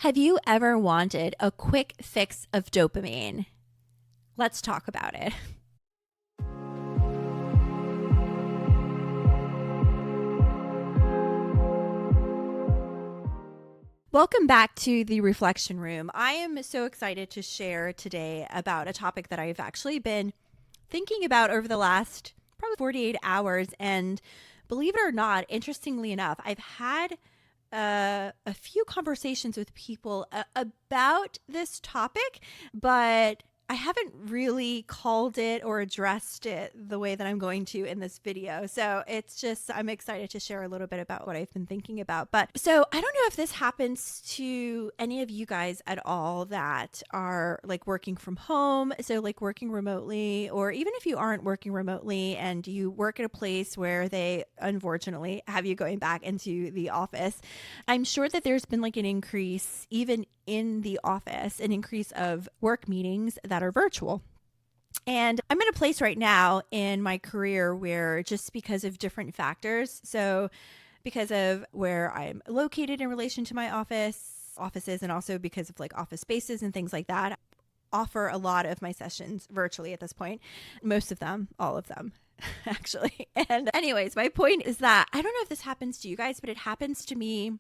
Have you ever wanted a quick fix of dopamine? Let's talk about it. Welcome back to the Reflection Room. I am so excited to share today about a topic that I've actually been thinking about over the last probably 48 hours. And believe it or not, interestingly enough, I've had a few conversations with people about this topic, but I haven't really called it or addressed it the way that I'm going to in this video. So it's just, I'm excited to share a little bit about what I've been thinking about. But so I don't know if this happens to any of you guys at all that are like working from home. So like working remotely, or even if you aren't working remotely and you work at a place where they unfortunately have you going back into the office. I'm sure that there's been like an increase, even in the office, an increase of work meetings that are virtual. And I'm in a place right now in my career where just because of different factors, so because of where I'm located in relation to my offices, and also because of like office spaces and things like that, offer a lot of my sessions virtually at this point. Most of them, all of them. Actually. And anyways, my point is that I don't know if this happens to you guys, but it happens to me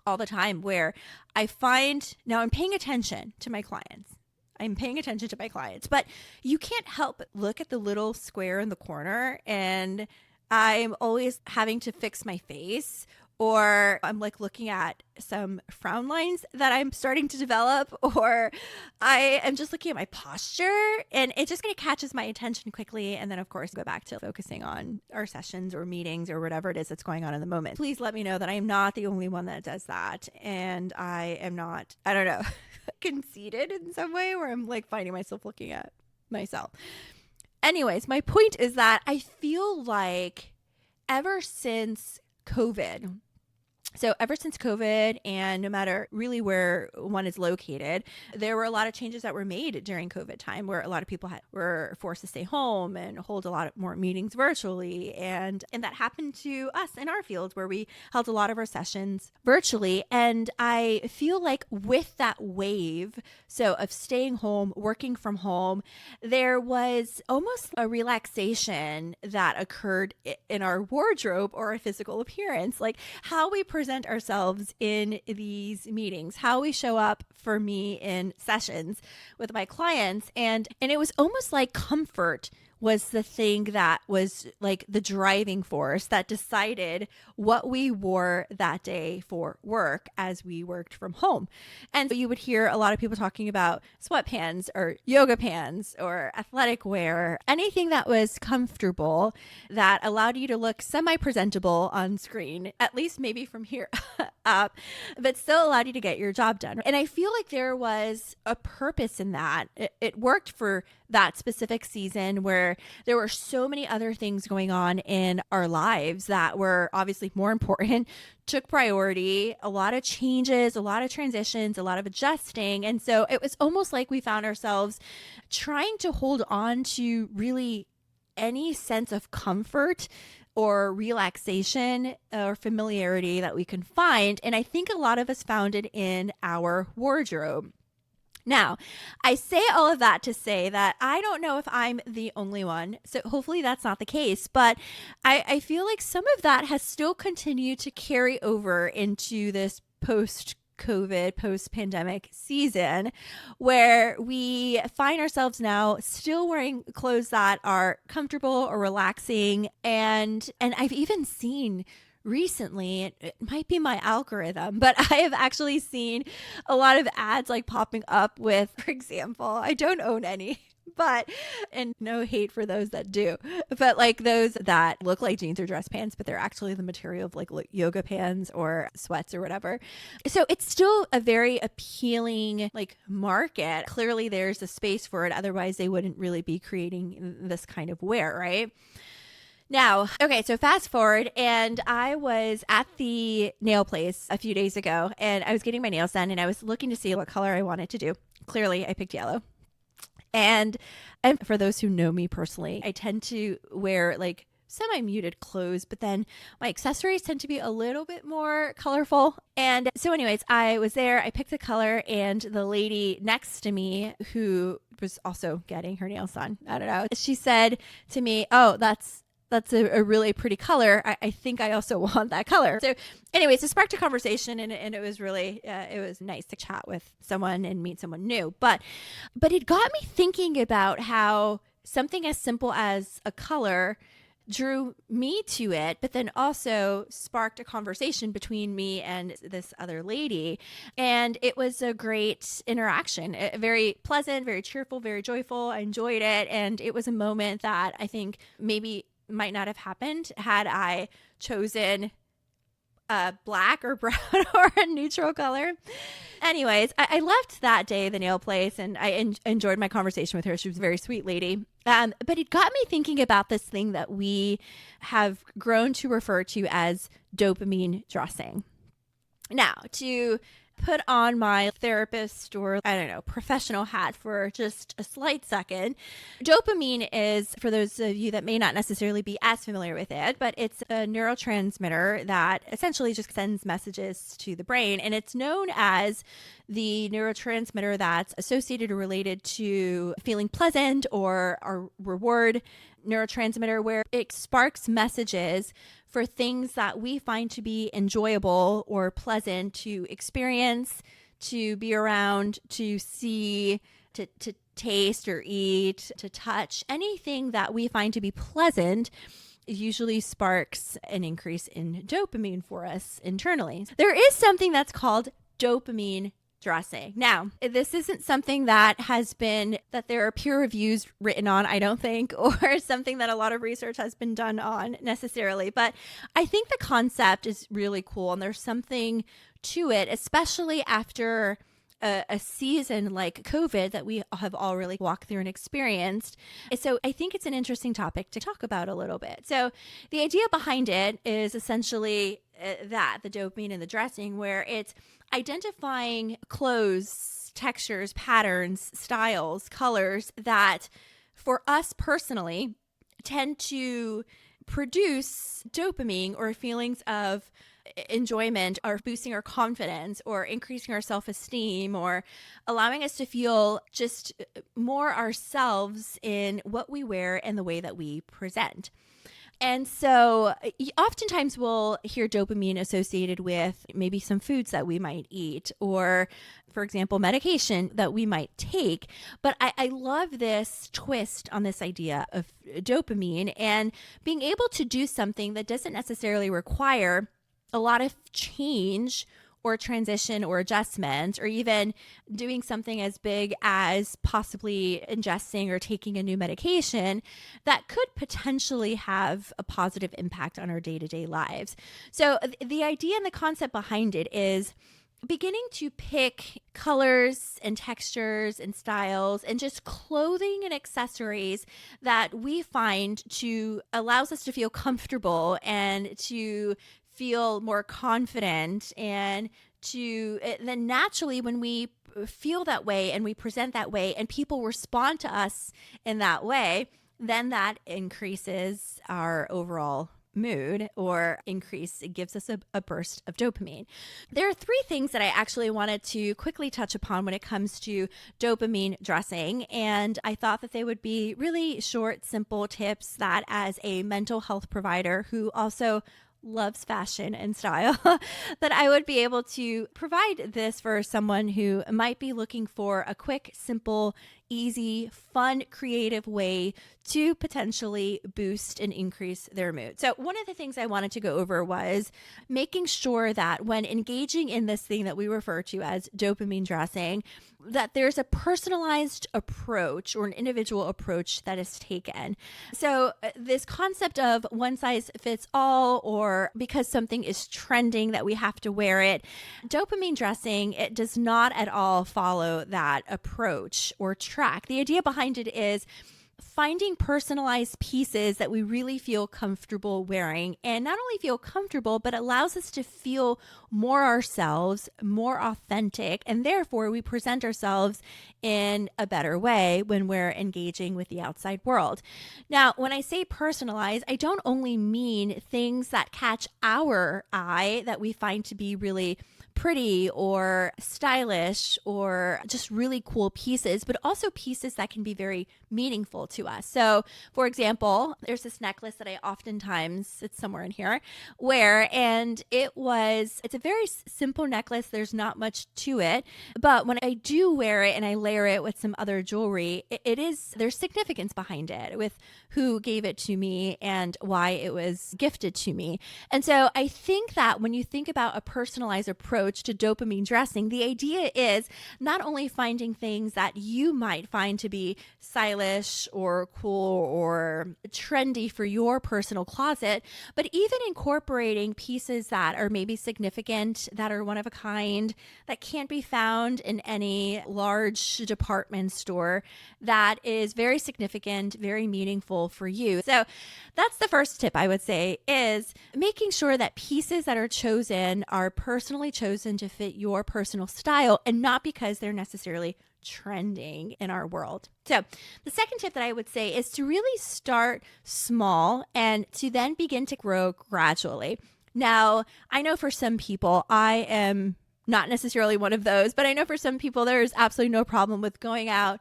all the time where I find now I'm paying attention to my clients. But you can't help but look at the little square in the corner, and I'm always having to fix my face, or I'm like looking at some frown lines that I'm starting to develop, or I am just looking at my posture, and it just kind of catches my attention quickly. And then of course go back to focusing on our sessions or meetings or whatever it is that's going on in the moment. Please let me know that I am not the only one that does that. And I am not, I don't know, conceited in some way where I'm like finding myself looking at myself. Anyways, my point is that I feel like ever since COVID, and no matter really where one is located, there were a lot of changes that were made during COVID time where a lot of people were forced to stay home and hold a lot more meetings virtually. And that happened to us in our field where we held a lot of our sessions virtually. And I feel like with that wave, so of staying home, working from home, there was almost a relaxation that occurred in our wardrobe or our physical appearance, like how we present ourselves in these meetings, how we show up for me in sessions with my clients. And it was almost like comfort was the thing that was like the driving force that decided what we wore that day for work as we worked from home. And so you would hear a lot of people talking about sweatpants or yoga pants or athletic wear, anything that was comfortable that allowed you to look semi-presentable on screen, at least maybe from here up, but still allowed you to get your job done. And I feel like there was a purpose in that. It worked for that specific season where there were so many other things going on in our lives that were obviously more important, took priority, a lot of changes, a lot of transitions, a lot of adjusting. And so it was almost like we found ourselves trying to hold on to really any sense of comfort or relaxation or familiarity that we can find. And I think a lot of us found it in our wardrobe. Now, I say all of that to say that I don't know if I'm the only one, so hopefully that's not the case, but I feel like some of that has still continued to carry over into this post-COVID, post-pandemic season, where we find ourselves now still wearing clothes that are comfortable or relaxing, and I've even seen recently, it might be my algorithm, but I have actually seen a lot of ads like popping up with, for example, I don't own any, but, and no hate for those that do, but like those that look like jeans or dress pants, but they're actually the material of like yoga pants or sweats or whatever. So it's still a very appealing like market. Clearly there's a space for it. Otherwise they wouldn't really be creating this kind of wear, right? Now, okay, so fast forward, and I was at the nail place a few days ago, and I was getting my nails done, and I was looking to see what color I wanted to do. Clearly, I picked yellow. And for those who know me personally, I tend to wear like semi-muted clothes, but then my accessories tend to be a little bit more colorful. And so anyways, I was there, I picked a color, and the lady next to me who was also getting her nails done, I don't know, she said to me, "Oh, that's a really pretty color. I think I also want that color." So anyways, it sparked a conversation, and it was really, it was nice to chat with someone and meet someone new. But it got me thinking about how something as simple as a color drew me to it, but then also sparked a conversation between me and this other lady. And it was a great interaction, very pleasant, very cheerful, very joyful. I enjoyed it. And it was a moment that I think maybe might not have happened had I chosen black or brown or a neutral color. Anyways, I left that day the nail place, and I enjoyed my conversation with her. She was a very sweet lady. But it got me thinking about this thing that we have grown to refer to as dopamine dressing. Now, to put on my therapist or, I don't know, professional hat for just a slight second, dopamine is, for those of you that may not necessarily be as familiar with it, but it's a neurotransmitter that essentially just sends messages to the brain. And it's known as the neurotransmitter that's associated or related to feeling pleasant, or our reward neurotransmitter, where it sparks messages for things that we find to be enjoyable or pleasant to experience, to be around, to see, to taste or eat, to touch. Anything that we find to be pleasant usually sparks an increase in dopamine for us internally. There is something that's called dopamine dressing. Now, this isn't something that there are peer reviews written on, I don't think, or something that a lot of research has been done on necessarily, but I think the concept is really cool, and there's something to it, especially after a season like COVID that we have all really walked through and experienced. So I think it's an interesting topic to talk about a little bit. So the idea behind it is essentially the dopamine and the dressing, where it's identifying clothes, textures, patterns, styles, colors that for us personally tend to produce dopamine or feelings of enjoyment, or boosting our confidence, or increasing our self-esteem, or allowing us to feel just more ourselves in what we wear and the way that we present. And so oftentimes we'll hear dopamine associated with maybe some foods that we might eat, or, for example, medication that we might take. But I love this twist on this idea of dopamine, and being able to do something that doesn't necessarily require a lot of change or transition or adjustment, or even doing something as big as possibly ingesting or taking a new medication that could potentially have a positive impact on our day-to-day lives. So the idea and the concept behind it is beginning to pick colors and textures and styles and just clothing and accessories that we find to allows us to feel comfortable and to feel more confident, and then naturally when we feel that way and we present that way and people respond to us in that way, then that increases our overall mood, or it gives us a burst of dopamine. There are three things that I actually wanted to quickly touch upon when it comes to dopamine dressing, and I thought that they would be really short, simple tips that, as a mental health provider who also loves fashion and style, that I would be able to provide this for someone who might be looking for a quick, simple, easy, fun, creative way to potentially boost and increase their mood. So one of the things I wanted to go over was making sure that when engaging in this thing that we refer to as dopamine dressing, that there's a personalized approach or an individual approach that is taken. So this concept of one size fits all, or because something is trending that we have to wear it, dopamine dressing, it does not at all follow that approach or track. The idea behind it is finding personalized pieces that we really feel comfortable wearing, and not only feel comfortable, but allows us to feel more ourselves, more authentic, and therefore we present ourselves in a better way when we're engaging with the outside world. Now, when I say personalized, I don't only mean things that catch our eye that we find to be really pretty or stylish or just really cool pieces, but also pieces that can be very meaningful to us. So, for example, there's this necklace that I oftentimes, it's somewhere in here, wear, and it's a very simple necklace. There's not much to it, but when I do wear it and I layer it with some other jewelry, there's significance behind it with who gave it to me and why it was gifted to me. And so I think that when you think about a personalized approach to dopamine dressing, the idea is not only finding things that you might find to be stylish or cool or trendy for your personal closet, but even incorporating pieces that are maybe significant, that are one of a kind, that can't be found in any large department store, that is very significant, very meaningful for you. So that's the first tip I would say, is making sure that pieces that are chosen are personally chosen to fit your personal style and not because they're necessarily trending in our world. So the second tip that I would say is to really start small and to then begin to grow gradually. Now, I know for some people, I am not necessarily one of those, but I know for some people there's absolutely no problem with going out,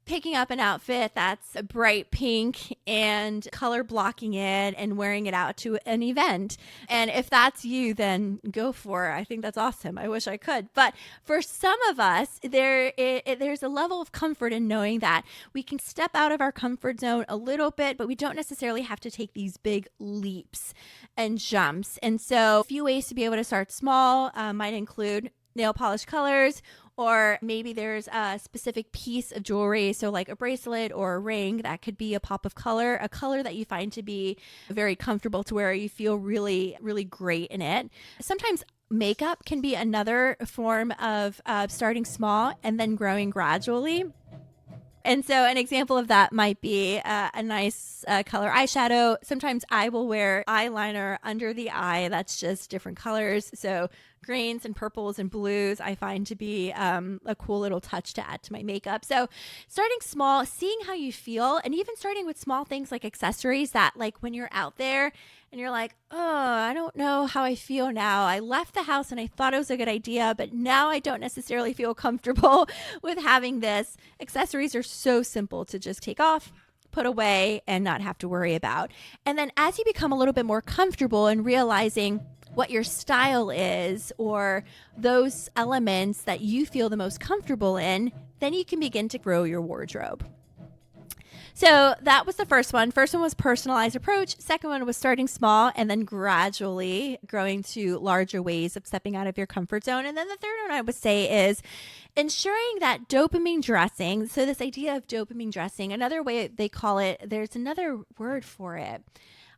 picking up an outfit that's a bright pink and color blocking it and wearing it out to an event. And if that's you, then go for it. I think that's awesome. I wish I could. But for some of us, there's a level of comfort in knowing that we can step out of our comfort zone a little bit, but we don't necessarily have to take these big leaps and jumps. And so a few ways to be able to start small might include nail polish colors, or maybe there's a specific piece of jewelry, so like a bracelet or a ring that could be a pop of color, a color that you find to be very comfortable to wear, you feel really, really great in it. Sometimes makeup can be another form of starting small and then growing gradually. And so an example of that might be a nice color eyeshadow. Sometimes I will wear eyeliner under the eye that's just different colors. So greens and purples and blues I find to be a cool little touch to add to my makeup. So starting small, seeing how you feel, and even starting with small things like accessories that, like, when you're out there and you're like, oh, I don't know how I feel now. I left the house and I thought it was a good idea, but now I don't necessarily feel comfortable with having this. Accessories are so simple to just take off, put away, and not have to worry about. And then as you become a little bit more comfortable and realizing what your style is or those elements that you feel the most comfortable in, then you can begin to grow your wardrobe. So that was the first one. First one was personalized approach. Second one was starting small and then gradually growing to larger ways of stepping out of your comfort zone. And then the third one I would say is ensuring that dopamine dressing. So this idea of dopamine dressing, another way they call it, there's another word for it.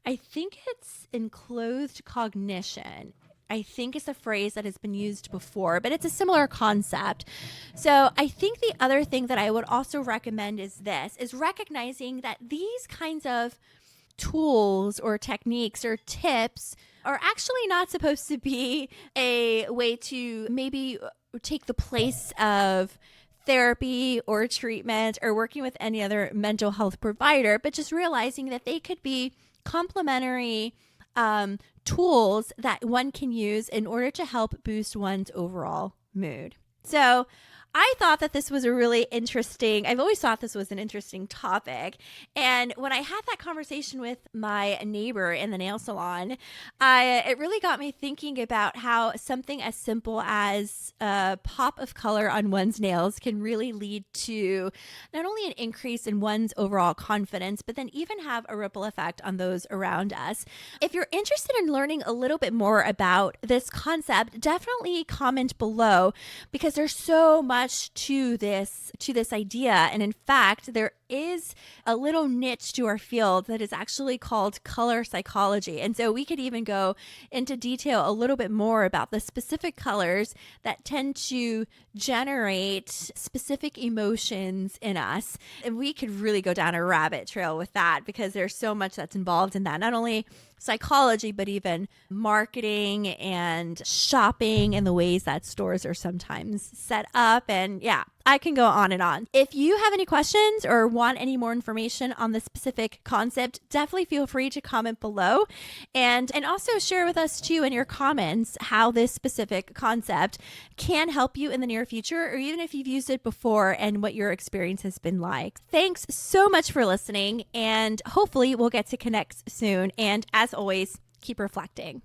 I think it's enclosed cognition. I think it's a phrase that has been used before, but it's a similar concept. So I think the other thing that I would also recommend is recognizing that these kinds of tools or techniques or tips are actually not supposed to be a way to maybe take the place of therapy or treatment or working with any other mental health provider, but just realizing that they could be complementary tools that one can use in order to help boost one's overall mood. So I thought that this was I've always thought this was an interesting topic. And when I had that conversation with my neighbor in the nail salon, it really got me thinking about how something as simple as a pop of color on one's nails can really lead to not only an increase in one's overall confidence, but then even have a ripple effect on those around us. If you're interested in learning a little bit more about this concept, definitely comment below, because there's so much much to this idea. And in fact, there is a little niche to our field that is actually called color psychology. And so we could even go into detail a little bit more about the specific colors that tend to generate specific emotions in us. And we could really go down a rabbit trail with that because there's so much that's involved in that. Not only psychology, but even marketing and shopping and the ways that stores are sometimes set up. And yeah, I can go on and on. If you have any questions or want any more information on the specific concept, definitely feel free to comment below and also share with us too in your comments how this specific concept can help you in the near future, or even if you've used it before and what your experience has been like. Thanks so much for listening, and hopefully we'll get to connect soon. And as always, keep reflecting.